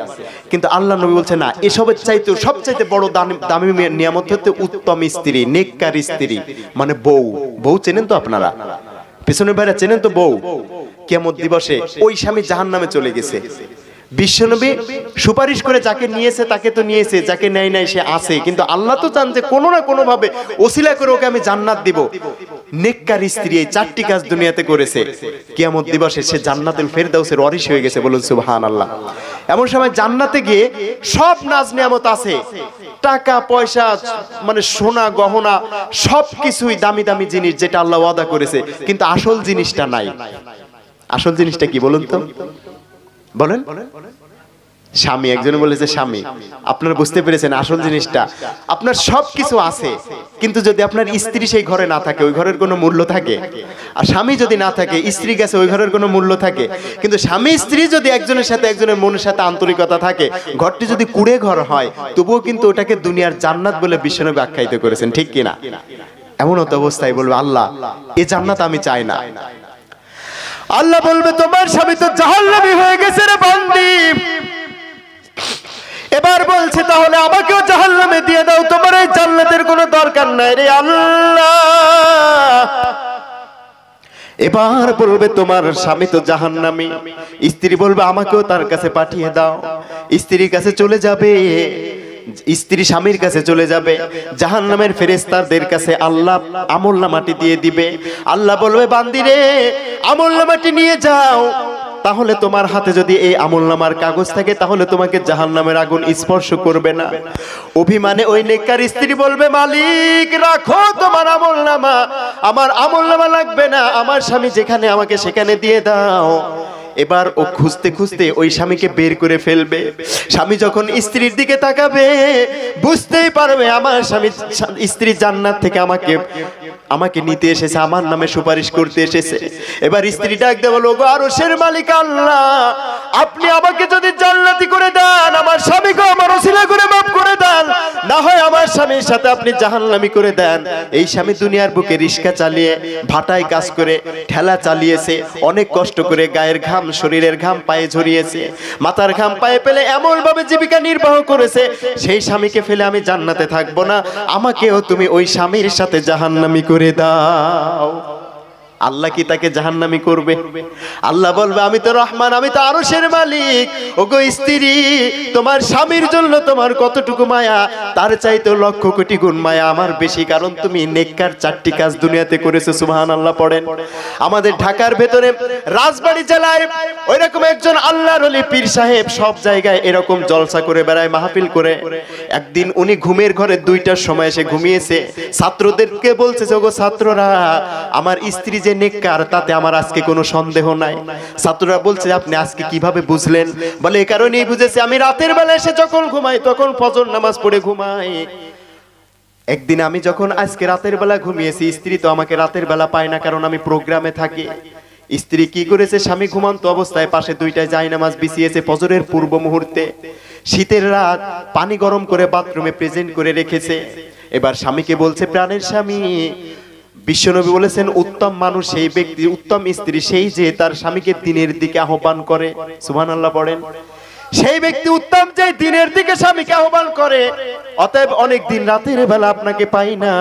S1: কিন্তু আল্লাহ নবী বলছে না, এসবের চাইতেও সবচাইতে বড় দামি নিয়ামত হচ্ছে উত্তম স্ত্রী, নেককার স্ত্রী, মানে বউ। বউ চেনেন তো আপনারা, পেছনের বাইরে চেনেন তো বউ। কিয়ামত দিবসে ওই স্বামী জাহান্নামে চলে গেছে, বিশ্বনবী সুপারিশ করে যাকে নিয়েছে তাকে তো নিয়েছে, যাকে নেয় নাই সে আছে, কিন্তু আল্লাহ তো চান যে কোনো না কোনো ভাবে ওসিলা করে ওকে আমি জান্নাত দিব। নেককার স্ত্রী এই 4টি কাজ দুনিয়াতে করেছে, কিয়ামত দিবসে সে জান্নাতুল ফেরদাউসের ওয়ারিস হয়ে গেছে, বলুন সুবহানাল্লাহ। এমন সময় জান্নাতে গিয়ে সব নাজ নিয়ামত আছে, টাকা পয়সা, মানে সোনা গহনা সবকিছুই দামি দামি জিনিস, যেটা আল্লাহ ওয়াদা করেছে, কিন্তু আসল জিনিসটা নাই। আসল জিনিসটা কি বলুন তো, বলেন? স্বামী। একজনে বলেছে স্বামী। আপনারা বুঝতে পেরেছেন আসল জিনিসটা, আপনার সবকিছু আছে, কিন্তু যদি আপনার স্ত্রী সেই ঘরে না থাকে, ওই ঘরের কোনো মূল্য থাকে? আর স্বামী যদি না থাকে, স্ত্রী গেছে, ওই ঘরের কোনো মূল্য থাকে? কিন্তু স্বামী স্ত্রী যদি একজনের সাথে একজনের মনের সাথে আন্তরিকতা থাকে, ঘরটি যদি কুড়ে ঘর হয়, তবুও কিন্তু ওটাকে দুনিয়ার জান্নাত বলে বিশ্বনবী আখ্যায়িত করেছেন, ঠিক কিনা? এমন তো অবস্থায় বলবে আল্লাহ এই জান্নাত আমি চাই না। আল্লাহ বলবে তোমার স্বামী তো জাহান্নামী হয়ে গেছে রে বান্দি। এবার বলছে তাহলে আমাকেও জাহান্নামে দিয়ে দাও, তোমার এই জান্নাতের কোনো দরকার নাই রে আল্লাহ। এবার বলবে তোমার স্বামী তো জাহান্নামী, স্ত্রী বলবে আমাকেও তার কাছে পাঠিয়ে দাও। স্ত্রীর কাছে চলে যাবে, স্ত্রী স্বামীর কাছে চলে যাবে, জাহান্নামের ফেরেশতাদের কাছে আল্লাহ আমলনামাটি দিয়ে দিবে। আল্লাহ বলবে বান্দি রে আমলনামাটি নিয়ে যাও, তাহলে তোমার হাতে যদি এই আমলনামার কাগজ থাকে তাহলে তোমাকে জাহান্নামের আগুন স্পর্শ করবে না। অভিমানে ওই নেককার স্ত্রী বলবে মালিক রাখো তোমার আমলনামা, আমার আমলনামা লাগবে না, আমার স্বামী যেখানে আমাকে সেখানে দিয়ে দাও। এবার ও খুঁজতে খুঁজতে ওই স্বামীকে বের করে ফেলবে। স্বামী যখন স্ত্রীর দিকে তাকাবে বুঝতেই পারবে আমার স্বামী, স্ত্রী জান্নাত থেকে আমাকে নিতে এসেছে, আমার নামে সুপারিশ করতে এসেছে। এবার স্ত্রী ডাক দিয়ে বলো গো আরশের মালিক আল্লাহ, আপনি আমাকে যদি জান্নাতি করে দেন, আমার স্বামীকে আমার ওসিলা করে মাফ করে দেন, না হয় আমার স্বামীর সাথে আপনি জাহান্নামী করে দেন। এই স্বামী দুনিয়ার বুকে রিক্সা চালিয়ে, ভাটায় কাজ করে, ঠেলা চালিয়েছে, অনেক কষ্ট করে গায়ের ঘাম, শরীরের ঘাম পায়ে ঝরিয়েছে, মাথার ঘাম পায়ে ফেলে এমন ভাবে জীবিকা নির্বাহ করেছে, সেই স্বামীকে ফেলে আমি জান্নাতে থাকবো না, আমাকেও তুমি ওই স্বামীর সাথে জাহান্নামী করে দাও। আল্লাহ কি তাকে জাহান্নামী করবে? আল্লাহ বলবে আমি তো রহমান, আমি তো আরশের মালিক। ওগো স্ত্রী, তোমার স্বামীর জন্য তোমার কতটুকু মায়া, তার চাইতে লক্ষ কোটি গুণ মায়া আমার বেশি, কারণ তুমি নেককার 4টি কাজ দুনিয়াতে করেছো। সুবহানাল্লাহ পড়েন। আমাদের ঢাকার ভেতরে রাজবাড়ী জেলায় ওইরকম একজন আল্লাহর ওলি পীর সাহেব সব জায়গায় এরকম জলসা করে বেড়ায়, মাহফিল করে। একদিন উনি ঘুমের ঘরে 2টার সময় এসে ঘুমিয়েছে। ছাত্রদেরকে বলছে, ওগো ছাত্ররা, আমার স্ত্রী যে নেককার তাতে আমার আজকে কোনো সন্দেহ নাই। ছাত্ররা বলছে, আপনি আজকে কিভাবে বুঝলেন? বলে, এই কারণেই বুঝেছি, আমি রাতের বেলা এসে যখন ঘুমাই তখন ফজর নামাজ পড়ে ঘুমাই। একদিন আমি যখন আজকে রাতের বেলা ঘুমিয়েছি, স্ত্রী তো আমাকে রাতের বেলা পায় না, কারণ আমি প্রোগ্রামে থাকি। স্ত্রী কি করেছে, স্বামী ঘুমান্ত অবস্থায় পাশে 2টায় জায়নামাজ বিছিয়েছে ফজরের পূর্ব মুহূর্তে। শীতের রাত, পানি গরম করে বাথরুমে প্রেজেন্ট করে রেখেছে। এবার স্বামীকে বলছে, প্রাণের স্বামী, বিশ্বনবী বলেছেন উত্তম মানুষ সেই ব্যক্তি, উত্তম স্ত্রী সেই যে তার স্বামীকে দিনের দিকে আহ্বান করে। সুবহানাল্লাহ পড়েন। সেই ব্যক্তি উত্তম যে দিনের দিকে স্বামীকে আহ্বান করে। অতএব অনেক দিন রাতের বেলা আপনাকে পাই না,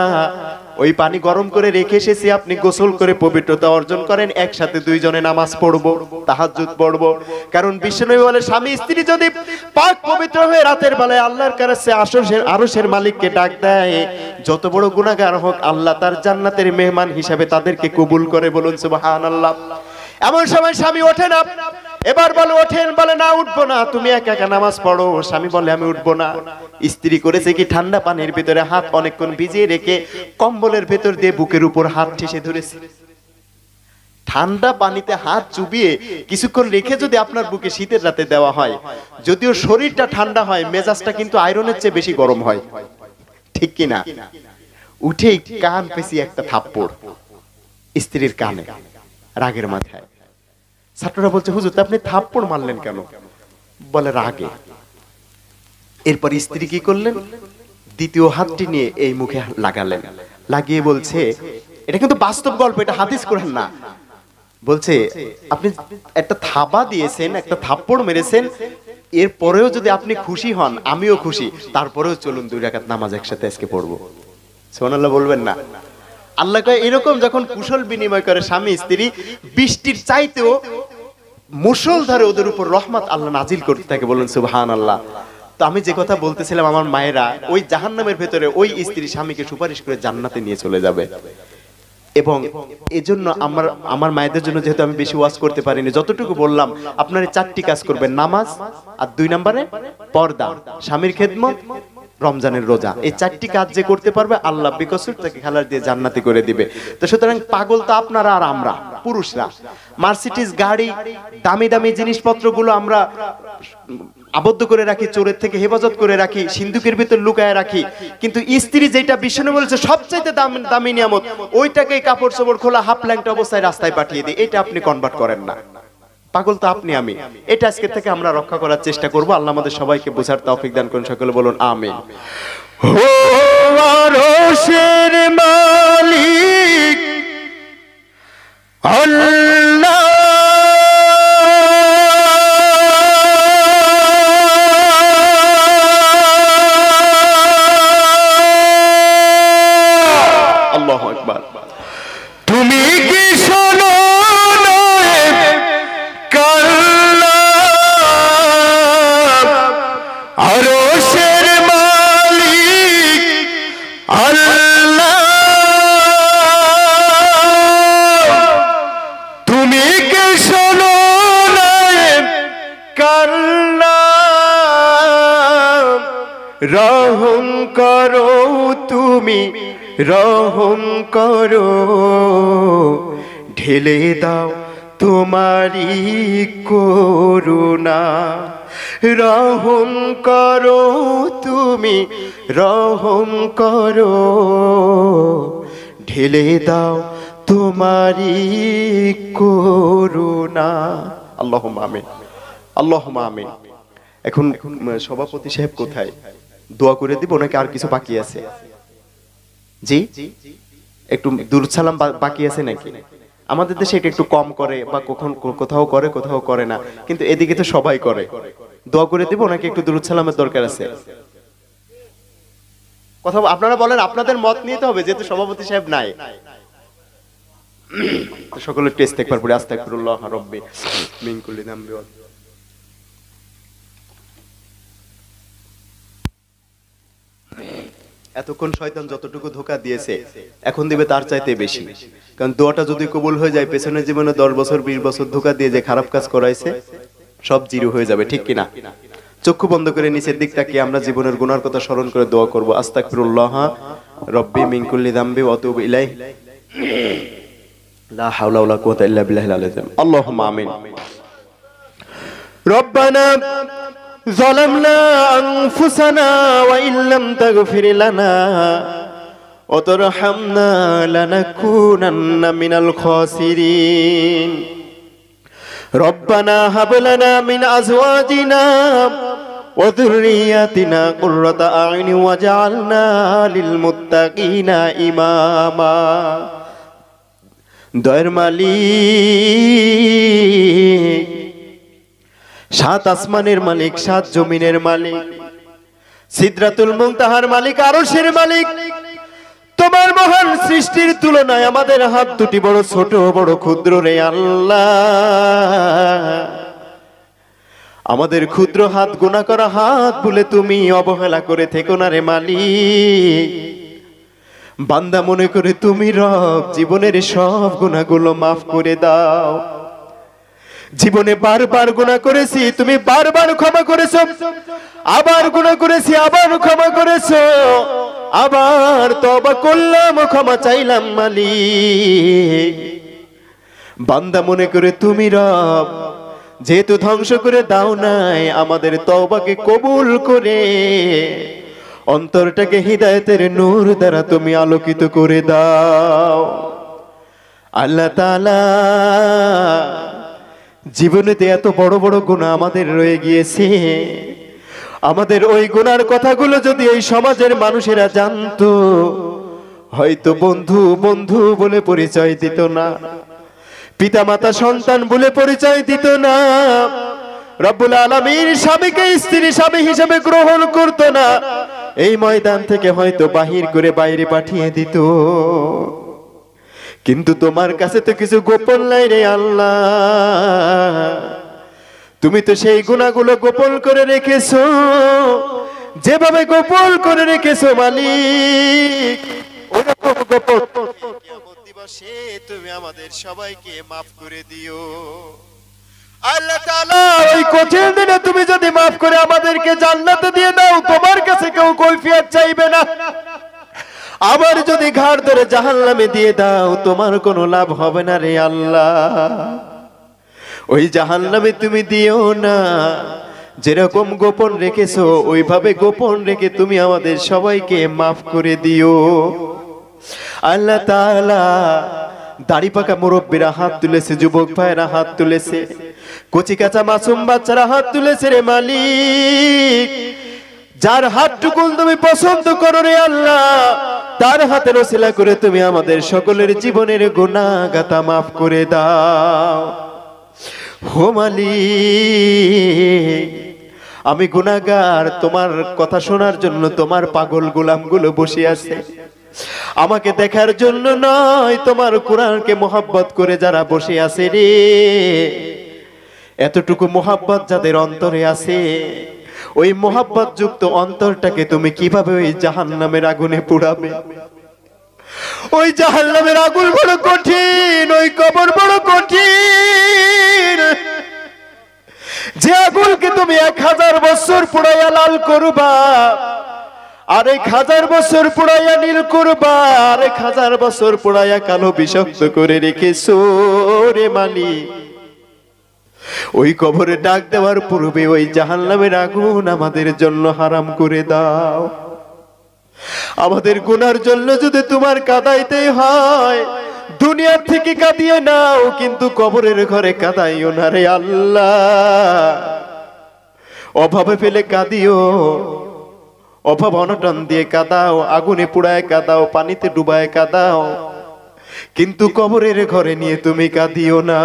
S1: ওই পানি গরম করে রেখে এসেছি, আপনি গোসল করে পবিত্রতা অর্জন করেন, একসাথে 2 জনে নামাজ পড়বো, তাহাজ্জুদ পড়বো। কারণ বিশ্বনবী বলে, স্বামী স্ত্রী যদি পাক পবিত্র হয়ে রাতের বেলায় আল্লাহর কাছে আরশের মালিককে ডাক দেয়, যত বড় গুনাহগার হোক আল্লাহ তার জান্নাতের মেহমান হিসাবে তাদেরকে কবুল করে। বলুন সুবহানাল্লাহ। এমন সময় স্বামী ওঠে না। এবার বলে, ওঠেন? বলে, না উঠবো না, তুমি একা একা নামাজ পড়ো। স্বামী বলে, আমি উঠবো না। স্ত্রী করেছে কি, ঠান্ডা পানির ভিতরে হাত অনেকক্ষণ ভিজিয়ে রেখে কম্বলের ভেতর দিয়ে বুকের উপর হাত ঠেসে ধরেছে। ঠান্ডা পানিতে হাত চুবিয়ে কিছুক্ষণ রেখে যদি আপনার বুকে শীতের রাতে দেওয়া হয়, যদিও শরীরটা ঠান্ডা হয়, মেজাজটা কিন্তু আয়রনের চেয়ে বেশি গরম হয়, ঠিক কিনা? উঠেই কান পেঁচিয়ে একটা থাপ্পড় স্ত্রীর কানে, রাগের মাথায়। ছাত্ররা বলছে, হুজুর আপনি থাপ্পড় মারলেন কেন? বলে, রাগে। এরপর স্ত্রী কি করলেন, দ্বিতীয় হাতটি নিয়ে এই মুখে লাগালেন, লাগিয়ে বলছে, এটা কিন্তু বাস্তব গল্প, এটা হাদিস কোরআন না। বলছে, আপনি একটা থাবা দিয়েছেন, একটা থাপ্পড় মেরেছেন, এরপরেও যদি আপনি খুশি হন আমিও খুশি, তারপরেও চলুন 2 রাকাত নামাজ একসাথে আজকে পড়বো। সুবহানাল্লাহ বলবেন না? আল্লাহ কয়, এরকম যখন কুশল বিনিময় করে স্বামী স্ত্রী, বৃষ্টির চাইতেও মুষলধারে ওদের উপর রহমত আল্লাহ নাজিল করতে থাকে। বলুন সুবহানাল্লাহ। তো আমি যে কথা বলতেছিলাম, আমার মায়েরা ওই জাহান্নামের ভেতরে ওই স্ত্রী স্বামীকে সুপারিশ করে জান্নাতে নিয়ে চলে যাবে। এবং এজন্য আমার মায়েদের জন্য যেহেতু আমি বেশি ওয়াজ করতে পারিনি, যতটুকু বললাম, আপনারা 4টি কাজ করবেন, নামাজ, আর 2 নম্বরে পর্দা, স্বামীর খেদমত, রমজানের রোজা। এই 4টি কাজ যে করতে পারবে আল্লাহ বিকসুর তাকে খালার দিয়ে জান্নাতি করে দিবে। তো সুতরাং পাগল তো আপনারা আর আমরা পুরুষরা। মার্সিডিজ গাড়ি, দামি দামি জিনিসপত্রগুলো আমরা আবদ্ধ করে রাখি, চোরের থেকে হেফাজত করে রাখি, সিন্ধুকের ভিতর লুকায় রাখি, কিন্তু স্ত্রী যেটা বিষ্ণু বলেছে সবচাইতে দামি নিয়ামত, ওইটাকে কাপড় চোপড় খোলা হাফ ল্যাংটা অবস্থায় রাস্তায় পাঠিয়ে দিই। এটা আপনি কনভার্ট করেন না। পাগল তো আপনি আমি। এটা আজকে থেকে আমরা রক্ষা করার চেষ্টা করব। আল্লাহ আমাদের সবাইকে বোঝার তৌফিক দান করুন। সকলে বলুন আমিন। ও আরশের মালিক আল্লাহ, আল্লাহু আকবার। তুমি কি শোনো আরশের মালিক আল্লাহ, তুমি কি শোনো কার নাম? রহম করো তুমি, রহম করো, ঢেলে দাও তোমারি করুণা। রহম করো তুমি, রহম করো, ঢেলে দাও তোমারি করুণা। আল্লাহুম্মা আমিন, আল্লাহুম্মা আমিন। এখন সভাপতি সাহেব কোথায়? দোয়া করে দিব নাকি আর কিছু বাকি আছে? জি, একটু দুরূদ সালাম বাকি আছে নাকি? আমাদের দেশে এটা একটু কম করে, বা কখন কোথাও করে কোথাও করে না, কিন্তু এদিকে তো সবাই করে। দোয়া করে দিব নাকি একটু দুরূদ সালামের দরকার আছে? কথা আপনারা বলেন, আপনাদের মত নিতে হবে, যেহেতু সভাপতি সাহেব নাই। সকলে টেস্ট একবার পড়ে আস্তাগফিরুল্লাহ রাব্বি মিন কুল্লি যামবি। এতক্ষণ শয়তান যতটুকু ধোঁকা দিয়েছে এখন দিবে তার চাইতে বেশি, কারণ দোয়াটা যদি কবুল হয়ে যায় পেছনের জীবনে 10 বছর 20 বছর ধোঁকা দিয়ে যে খারাপ কাজ করাইছে সব জিরো হয়ে যাবে, ঠিক কিনা? চক্ষু বন্ধ করে নিচের দিক তাকিয়ে আমরা জীবনের গুনার কথা স্মরণ করে দোয়া করব। আস্তাগফিরুল্লাহ রাব্বি মিন কুল্লি যামবি ওয়া আতুবু ইলাইহি লা হাওলা ওয়ালা কুওয়াতা ইল্লা বিল্লাহিল আলিয়্যিল আযীম। আল্লাহুম্মা আমিন। রব্বানা ظلمنا أنفسنا وإن لم تغفر لنا وترحمنا لنكونن من الخاسرين ربنا هب لنا من أزواجنا وذرياتنا قرة أعين واجعلنا للمتقين إماما। দয়ার মালিক, সাত আসমানের মালিক, সাত জমিনের মালিক, সিদরাতুল মুনতাহার মালিক, আরশের মালিক, তোমার মহান সৃষ্টির তুলনায় আমাদের হাত দুটি বড় ছোট বড় ক্ষুদ্র রে আল্লাহ। আমাদের ক্ষুদ্র হাত, গুনাহ করা হাত বলে তুমি অবহেলা করে থেকো না রে মালিক। বান্দা মনে করে তুমি রব, জীবনের সব গুনাহগুলো মাফ করে দাও। জীবনে বারবার গুনাহ করেছি, তুমি বারবার ক্ষমা করেছো, আবার গুনাহ করেছি, আবার ক্ষমা করেছো, আবার তওবা করলাম, ক্ষমা চাইলাম মালিক। বান্দা মনে করে তুমি রব, যেহেতু ধ্বংস করে দাও নাই, আমাদের তওবাকে কবুল করে অন্তরটাকে হিদায়াতের নূর দ্বারা তুমি আলোকিত করে দাও। আল্লাহ তাআলা, জীবনেতে এত বড় বড় গুনাহ আমাদের রয়ে গিয়েছে, আমাদের ওই গুনার কথাগুলো যদি এই সমাজের মানুষেরা জানতো, হয়তো বন্ধু বন্ধু বলে পরিচয় দিত না, পিতামাতা সন্তান বলে পরিচয় দিত না, রব্বুল আলামিন স্বামীকে স্ত্রী স্বামী হিসেবে গ্রহণ করত না, এই ময়দান থেকে হয়তো বাহির করে বাইরে পাঠিয়ে দিত। কিন্তু তোমার কাছে তো কিছু গোপন নাই রে আল্লাহ। তুমি তো সেই গুনাহগুলো গোপন করে রেখেছো, যেভাবে গোপন করে রেখেছো মালিক, ওরকম গোপন কিয়ামত দিবসে তুমি আমাদের সবাইকে মাফ করে দিও। আল্লাহ তাআলা, ওই কঠিন দিনে তুমি যদি মাফ করে আমাদেরকে জান্নাতে দিয়ে দাও, তোমার কাছে কেউ কৈফিয়ত চাইবে না। আবার যদি ঘাড় ধরে জাহান্নামে দিয়ে দাও, তোমার কোনো লাভ হবে না রে আল্লাহ। ওই জাহান্নামে তুমি দিও না, যেরকম গোপন রেখেছো ওইভাবে গোপন রেখে তুমি আমাদের সবাইকে মাফ করে দিও। আল্লাহ তাআলা, দাড়ি পাকা মুরব্বীরা হাত তুলেছে, যুবক ভাইরা হাত তুলেছে, কচি কাঁচা মাসুম বাচ্চারা হাত তুলেছে রে মালিক। যার হাতটুকু তুমি পছন্দ করো রে আল্লাহ, তার হাতের ওসিলা করে তুমি আমাদের সকলের জীবনের গুনাহ গাতা মাফ করে দাও। ও মালিক, আমি গুনাহগার, তোমার কথা শোনার জন্য তোমার পাগল গোলামগুলো বসে আছে, আমাকে দেখার জন্য নয়, তোমার কোরআনকে মোহাব্বত করে যারা বসে আছে রে, এতটুকু মোহাব্বত যাদের অন্তরে আছে, ওই মোহাব্বত যুক্ত অন্তরটাকে তুমি কিভাবে ওই জাহান্নামের আগুনে পুড়াবে? ওই জাহান্নামের আগুন বড় কঠিন, ওই কবর বড় কঠিন, যে আগুনকে তুমি 1000 বছর পুড়াইয়া লাল করবা, আর 1000 বছর পুড়াইয়া নীল করবা, আর 1000 বছর পুড়াইয়া কালো বিষাক্ত করে রেখেছো রে মালিক। ওই কবরে ডাক দেওয়ার পূর্বে ওই জাহান্নামের আগুন আমাদের জন্য হারাম করে দাও। আমাদের গুনার জন্য যদি তোমার কাঁদাইতে হয়, দুনিয়ার থেকে কাঁদিয়ে নাও, কিন্তু কবরের ঘরে কাঁদাইও না রে আল্লাহ। অভাবে ফেলে কাঁদিও, অভাব অনটন দিয়ে কাঁদাও, আগুনে পুড়ায় কাঁদাও, পানিতে ডুবায় কাঁদাও, কিন্তু কবরের ঘরে নিয়ে তুমি কাঁদিও না।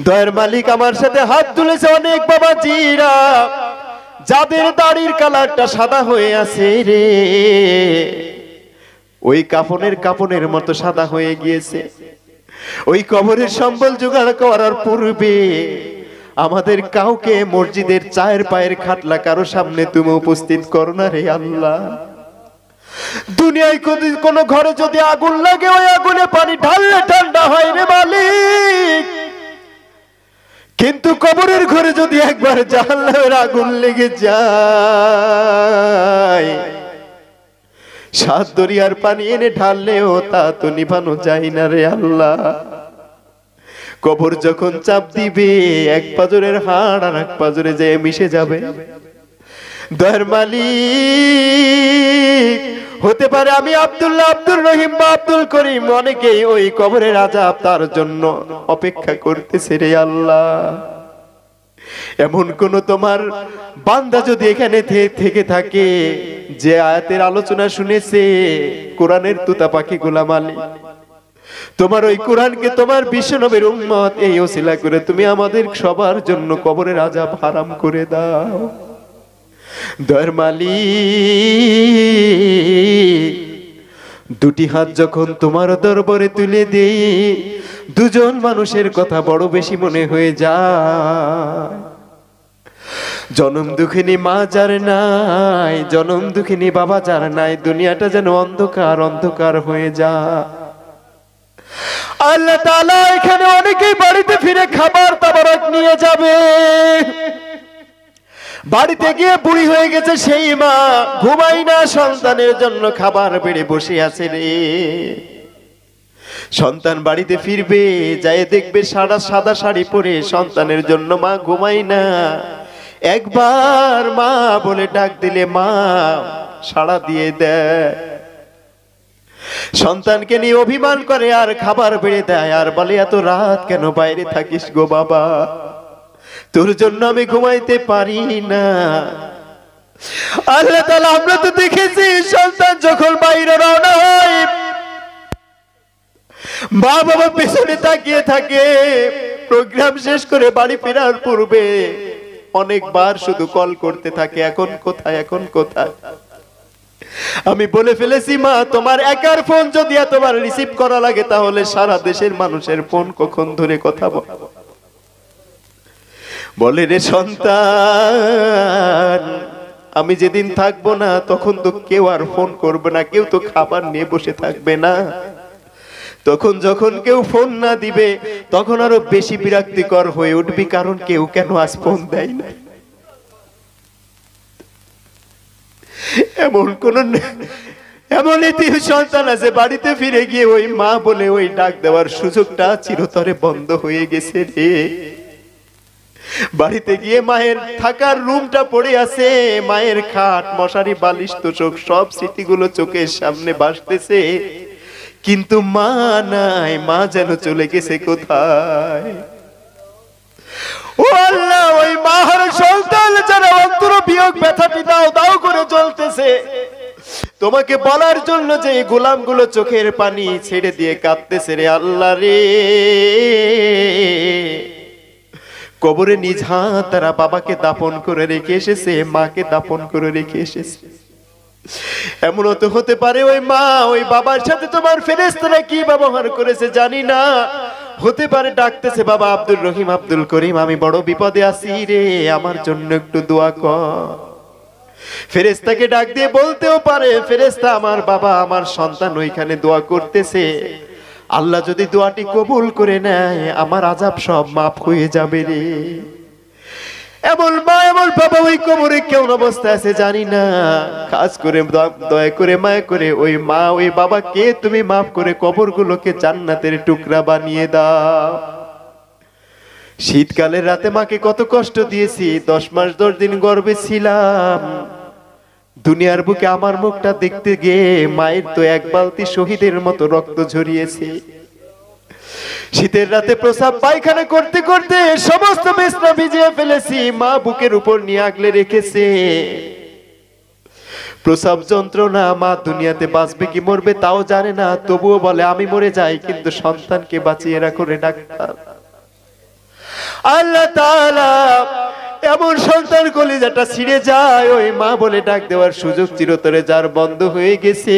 S1: দয়ার মালিক, আমার সাথে হাত তুলেছে অনেক বাবাজিরা, যাদের দাড়ির কালারটা সাদা হয়ে আছে রে, ওই কাপনের মতো সাদা হয়ে গিয়েছে। ওই কবরের সম্বল জোগাড় করার পূর্বে আমাদের কাউকে মসজিদের চায়ের পায়ের খাটলা কারো সামনে তুমি উপস্থিত করো না রে আল্লাহ। দুনিয়ায় কোন ঘরে যদি আগুন লাগে ওই আগুনে পানি ঢাললে ঠান্ডা হয় রে মালিক, কিন্তু কবরের ঘরে যদি একবার জাহান্নামের আগুন লেগে যায়, সাত দরিয়ার পানি এনে ঢাললেও তা তো নিভানো যায় না রে আল্লাহ। কবর যখন চাপ দিবে এক পাজরের হাড় আর এক পাজরে যেয়ে মিশে যাবে। দয়ার মালিক, হতে পারে আমি আব্দুল্লাহ, আব্দুর রহিম বা আব্দুল করিম, অনেকেই ওই কবরের আযাব তার জন্য অপেক্ষা করতেছে রে আল্লাহ। এমন কোন তোমার বান্দা যদি এখানে থেকে থাকে যে আয়াতের আলোচনা শুনেছে, কোরআনের তুতা পাখি গোলাম আলী, তোমার ওই কোরআনকে তোমার বিশ্বনবীর উম্মত এই ওসিলা করে তুমি আমাদের সবার জন্য কবরের আযাব হারাম করে দাও। দয়ার মালিক, দুটি হাত যখন তোমার দরবারে তুলে দেই, দুজন মানুষের কথা বড় বেশি মনে হয়ে যায়। জনম দুঃখিনী মা যার নাই, জনম দুঃখিনী বাবা যার নাই, দুনিয়াটা যেন অন্ধকার অন্ধকার হয়ে যায়। আল্লাহ তাআলা এখানে অনেকেই বাড়িতে ফিরে খাবার তাবারক নিয়ে যাবে। বাড়িতে গিয়ে বুড়ি হয়ে গেছে সেই মা, ঘুমাই না, সন্তানের জন্য খাবার বেড়ে বসে আছে রে। সন্তান বাড়িতে ফিরবে, যায় দেখবে সাদা শাড়ি পরে সন্তানের জন্য মা ঘুমাই না। একবার মা বলে ডাক দিলে মা সাড়া দিয়ে দেয়। সন্তানকে নিয়ে অভিমান করে আর খাবার বেড়ে দেয় আর বলে এত রাত কেন বাইরে থাকিস গো বাবা, তোর জন্য আমি ঘুমাইতে পারি না। আল্লাহ তাআলা, আমরা তো দেখেছি সন্তান যখন বাইরে রওনা হয় মা বাবা পেছনে তাকিয়ে থাকে। প্রোগ্রাম শেষ করে বাড়ি ফেরার পূর্বে অনেকবার শুধু কল করতে থাকে, এখন কোথায়, এখন কোথায়। আমি বলে ফেলেছি মা, তোমার একার ফোন যদি এতবার রিসিভ করা লাগে তাহলে সারা দেশের মানুষের ফোন কখন ধরে কথা বলে রে সন্তান, আমি যেদিন থাকবো না তখন তো কেউ আর ফোন করবে না, কেউ তো খাবার নিয়ে বসে থাকবে না। তখন যখন কেউ ফোন না দিবে তখন আরো বেশি বিরক্তিকর হয়ে উঠবি, কারণ কেউ কেন আজ ফোন দেয় না। এমন সন্তান আছে বাড়িতে ফিরে গিয়ে ওই মা বলে ওই ডাক দেওয়ার সুযোগটা চিরতরে বন্ধ হয়ে গেছে রে। বাড়িতে গিয়ে মায়ের থাকার রুমটা পড়ে আছে, মায়ের খাট, মশারি, বালিশ, তোশক সব স্মৃতিগুলো চোখের সামনে ভাসতেছে, কিন্তু মা নাই, মা যেন চলে গেছে কোথায়। ও আল্লাহ, ওই মার সন্তান যারা অন্তর বিয়োগ ব্যথাটি দাও দাও করে জ্বলতেছে, তোমাকে বলার জন্য যে গোলামগুলো চোখের পানি ছেড়ে দিয়ে কাঁদতেছে রে আল্লাহ রে। কবরে নিজ হাত তারা বাবাকে দাফন করে রেখে এসেছে, মাকে দাফন করে রেখে এসেছে। এমনও তো হতে পারে ওই মা ওই বাবার সাথে তোমার ফেরেশতারা কি ব্যবহার করেছে জানি না, হতে পারে ডাকতেছে বাবা আব্দুর রহিম, আব্দুল করিম, আমি বড় বিপদে আছি রে, আমার জন্য একটু দোয়া কর। ফেরেশতাকে ডাক দিয়ে বলতেও পারে ফেরেশতা, আমার বাবা আমার সন্তান ওইখানে দোয়া করতেছে, আল্লাহ যদি দোয়াটি কবুল করে নেয় আমার আযাব সব মাফ হয়ে যাবে রে। এমন মা এমন বাবা ওই কবরে কেমন অবস্থায় আছে জানি না, খাস করে দয়া করে মায়া করে ওই মা ওই বাবাকে তুমি মাফ করে কবরগুলোকে জান্নাতের টুকরা বানিয়ে দাও। শীতকালের রাতে মাকে কত কষ্ট দিয়েছি, 10 মাস 10 দিন গর্ভে ছিলাম। দুনিয়ার বুকে আমার মুখটা দেখতে গিয়ে মায়ের তো এক বালতি শহীদের মতো রক্ত ঝরিয়েছে। শীতের রাতে প্রসাব পায়খানা করতে করতে সমস্ত বিছনা ভিজিয়ে ফেলেছি, মা বুকের উপর নিয়ে আগলে রেখেছে। প্রসাব যন্ত্রণা, মা দুনিয়াতে বাঁচবে কি মরবে তাও জানে না, তবুও বলে আমি মরে যাই কিন্তু সন্তানকে বাঁচিয়ে রাখো রে ডাক্তার। আল্লাহ তাআলা এমন সন্তান কলিজাটা ছিঁড়ে যায়, ওই মা বলে ডাক দেওয়ার সুযোগ চিরতরে যার বন্ধ হয়ে গেছে,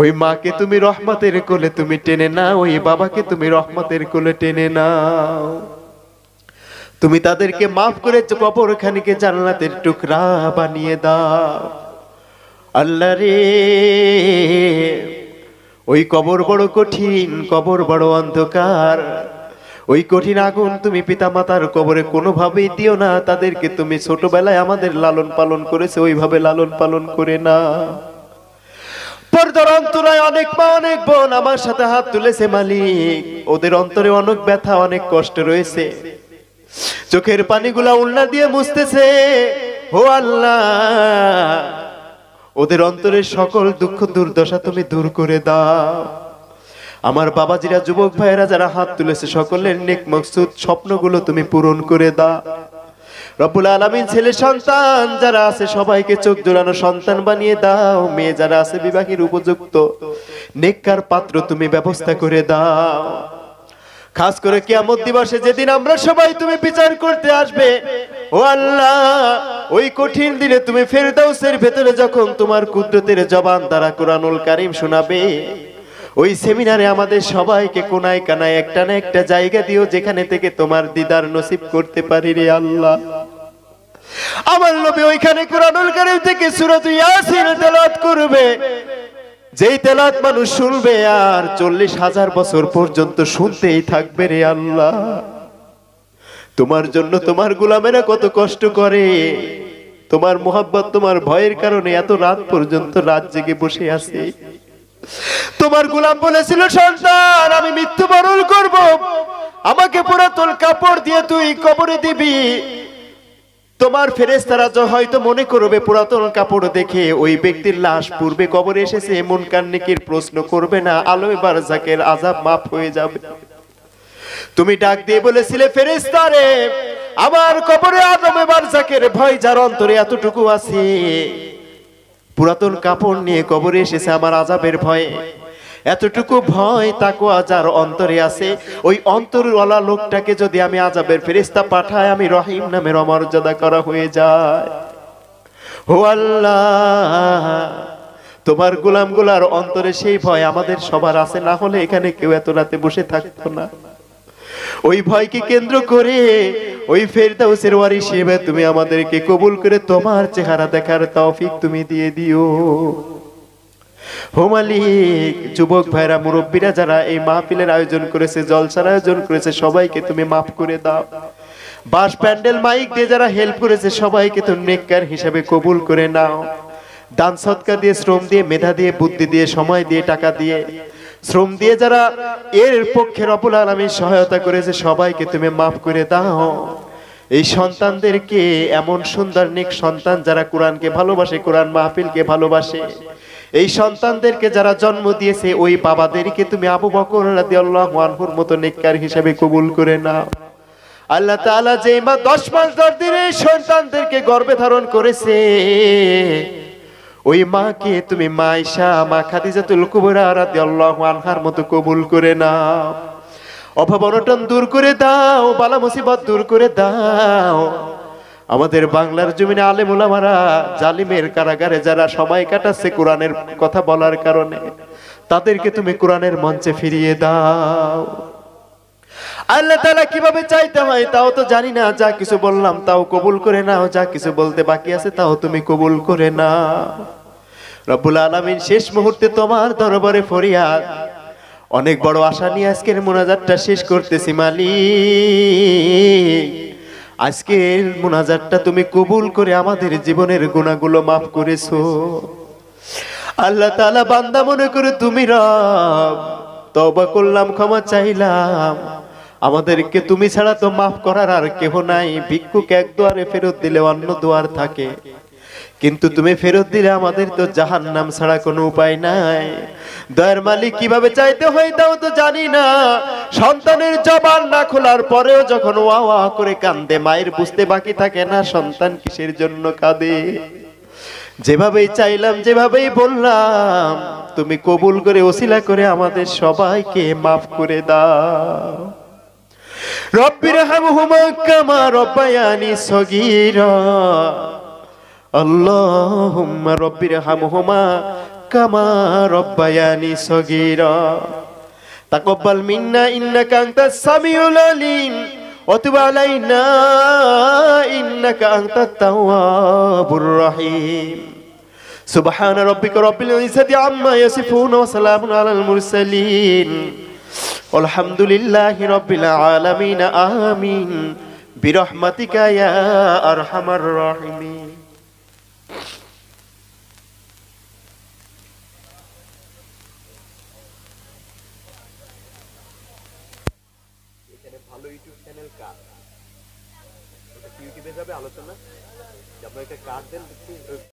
S1: ওই মাকে তুমি রহমতের কোলে তুমি টেনে নাও, ওই বাবাকে তুমি রহমতের কোলে টেনে নাও। তুমি তাদেরকে মাফ করে কবরখানিকে জান্নাতের টুকরা বানিয়ে দাও। আল্লাহ রে, ওই কবর বড় কঠিন, কবর বড় অন্ধকার, ওই কঠিন আগুন তুমি পিতামাতার কবরে কোনোভাবেই দিও না। তাদেরকে তুমি ছোটবেলায় আমাদের লালন পালন করেছে, ওইভাবে লালন পালন করে না। পর্দার অন্তরায় অনেক মা অনেক বোন আমার সাথে হাত তুলেছে মালিক, ওদের অন্তরে অনেক ব্যথা অনেক কষ্ট রয়েছে, চোখের পানিগুলা উল্লা দিয়ে মুছতেছে। ও আল্লাহ, ওদের অন্তরের সকল দুঃখ দুর্দশা তুমি দূর করে দাও। আমার বাবাজিরা যুবক ভাইয়েরা যারা হাত তুলেছে সকলের নেক মকসুদ স্বপ্নগুলো তুমি পূরণ করে দাও রব্বুল আলামিন। ছেলে সন্তান যারা আছে সবাইকে চোখ জোড়ানো সন্তান বানিয়ে দাও। মেয়ে যারা আছে বিবাহের উপযুক্ত নেককার পাত্র তুমি ব্যবস্থা করে দাও। খাস করে কিয়ামত দিবসে যেদিন আমরা সবাই তুমি বিচার করতে আসবে, ও আল্লাহ, ওই কঠিন দিনে তুমি ফেরদাউসের ভেতরে যখন তোমার কুদরতের জবান দ্বারা কোরআনুল কারীম শোনাবে, ওই সেমিনারে আমাদের সবাইকে কোনায় কানায় একটা না একটা জায়গা দিও যেখানে থেকে তোমার দিদার নসিব করতে পারি রে আল্লাহ। আমার নবী ওইখানে কোরআনুল কারীম থেকে সূরা ইয়াসিন তেলাওয়াত করবে, যেই তেলাওয়াত মানুষ শুনবে আর 40,000 বছর পর্যন্ত শুনতেই থাকবে রে আল্লাহ। তোমার জন্য তোমার গোলামেরা কত কষ্ট করে, তোমার মোহাব্বত তোমার ভয়ের কারণে এত রাত পর্যন্ত রাত জেগে বসে আছে। তোমার গোলাম বলেছিল, সন্তান আমি মৃত্যুবরণ করব, আমাকে পুরাতন কাপড় দিয়ে তুই কবরে দিবি। তোমার ফেরেশতারা হয়তো মনে করবে পুরাতন কাপড় দেখে ওই ব্যক্তির লাশ পূর্বে কবরে এসেছে, মুনকার নেকির প্রশ্ন করবে না, আলোয় বারজাকের আযাব মাফ হয়ে যাবে। তুমি ডাক দিয়ে বলেছিলে, ফেরেশতারে আমার কবরে আদমে বারজাকের ভয় যার অন্তরে এতটুকু আছে, পুরাতন কাপড় নিয়ে কবরে এসেছে আমার আযাবের ভয়ে, এতটুকু ভয় তাকওয়া যার অন্তরে আছে, ওই অন্তরওয়ালা লোকটাকে যদি আমি আযাবের ফেরেশতা পাঠাই, আমি রহিম নামের অমর্যাদা করা হয়ে যায়। ও আল্লাহ, তোমার গোলামগুলার অন্তরে সেই ভয় আমাদের সবার আছে, না হলে এখানে কেউ এত রাতে বসে থাকতো না। ওই ভয়কে কেন্দ্র করে ওই ফেরদাউসের ওয়ারিস হিসেবে তুমি আমাদেরকে কবুল করে তোমার চেহারা দেখার তৌফিক তুমি দিয়ে দিও। ও মালিক, যুবক ভাইরা মুরব্বীরা যারা এই মাহফিলের আয়োজন করেছে, জলসার আয়োজন করেছে, সবাইকে তুমি মাফ করে দাও। বাস প্যান্ডেল মাইক দিয়ে যারা হেল্প করেছে সবাইকে তুমি নেককার হিসেবে কবুল করে নাও। দান সদকা দিয়ে, শ্রম দিয়ে, মেধা দিয়ে, বুদ্ধি দিয়ে, সময় দিয়ে, টাকা দিয়ে, শ্রম দিয়ে যারা এর পক্ষে রব্বুল আলামিন সহায়তা করেছে সবাইকে তুমি মাফ করে দাও। এই সন্তানদেরকে এমন সুন্দর নেক সন্তান যারা কোরআনকে ভালোবাসে, কোরআন মাহফিলকে ভালোবাসে, এই সন্তানদেরকে যারা জন্ম দিয়েছে ওই বাবাদেরকে তুমি আবু বকর রাদিয়াল্লাহু আনহুর মতো নেককার হিসেবে কবুল করে নাও। আল্লাহ তাআলা যে মা 10 মাস 10 দিন এই সন্তানদেরকে গর্ভে ধারণ করেছে, ওই মাকে তুমি মা আয়েশা, মা খাদিজাতুল কুবরা রাদিয়াল্লাহু আনহার মতো কবুল করে নাও। অভাব অনটন দূর করে দাও, বালা মুসিবত দূর করে দাও। আমাদের বাংলার জমিনে আলেম ওলামারা জালিমের কারাগারে যারা সময় কাটাচ্ছে কোরআনের কথা বলার কারণে, তাদেরকে তুমি কোরআনের মঞ্চে ফিরিয়ে দাও। আল্লাহ তাআলা কিভাবে চাইতে হয় তাও তো জানি না, যা কিছু বললাম তাও কবুল করে নাও, যা কিছু বলতে বাকি আছে তাও তুমি কবুল করে নাও। রব্বুল আলামিন, শেষ মুহূর্তে তোমার দরবারে ফরিয়াদ, অনেক বড় আশা নিয়ে আজকের মুনাজাতটা শেষ করতেছি মালিক। আজকের মুনাজাতটা তুমি কবুল করে আমাদের জীবনের গুনাহগুলো মাফ করেছো। আল্লাহ তাআলা, বান্দা মনে করে তুমি রব, তওবা করলাম, ক্ষমা চাইলাম, আমাদেরকে তুমি ছাড়া তো মাফ করার আর কেহ নাই। ভিক্ষুক এক দুয়ারে ফেরত দিলে অন্য দুয়ার থাকে, কিন্তু তুমি ফেরত দিলে আমাদের তো জাহান্নাম ছাড়া কোনো উপায় নাই। দয়ার মালিক, কিভাবে চাইতে হয় তাও তো জানি না। সন্তানের জবান না খোলার পরেও যখন ওয়া ওয়া করে কান্দে, মায়ের বুঝতে বাকি থাকে না সন্তান কিসের জন্য কাঁদে। যেভাবেই চাইলাম, যেভাবেই বললাম, তুমি কবুল করে ওসিলা করে আমাদের সবাইকে মাফ করে দাও। রব্বিরহামহুমা কামা রব্বায়ানি সগীরা আল্লাহুম্মা রব্বিরহামহুমা কামা রব্বায়ানি সগীরা তাকাব্বাল মিন্না ইন্নাকা আনতাস সামিউল আলিম ওয়া তুব আলাইনা ইন্নাকা আনতাত তাওয়াবুর রহিম সুবহানা রাব্বিকা রাব্বিল ইজ্জাতি আম্মা ইয়াসিফুন ওয়া সালামুন আলাল মুরসালিন আলহামদুলিল্লাহি রাব্বিল আলামিন আমিন বিরহমাতিকা ইয়া আরহামার রাহিমিন। এখানে ভালো ইউটিউব চ্যানেল কার ইউটিউবে যাবে আলোচনা, আপনারা একটা কার্ড দেন।